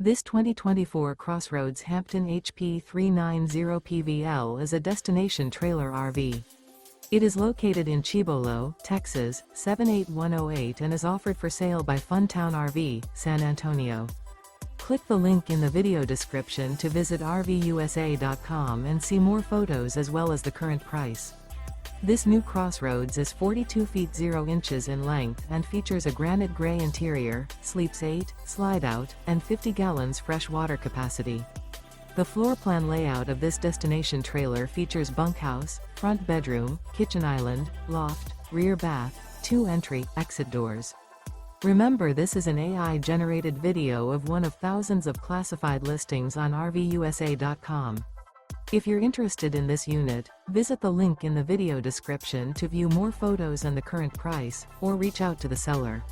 This 2024 CrossRoads Hampton HP390PVL is a destination trailer RV. It is located in Cibolo, Texas, 78108 and is offered for sale by Funtown RV, San Antonio. Click the link in the video description to visit RVUSA.com and see more photos as well as the current price. This new CrossRoads is 42 feet 0 inches in length and features a granite gray interior, sleeps 8, Slideout, and 50 gallons fresh water capacity. The floor plan layout of this destination trailer features bunkhouse, front bedroom, kitchen island, loft, rear bath, 2 entry, exit doors. Remember, this is an AI-generated video of one of thousands of classified listings on RVUSA.com. If you're interested in this unit, visit the link in the video description to view more photos and the current price, or reach out to the seller.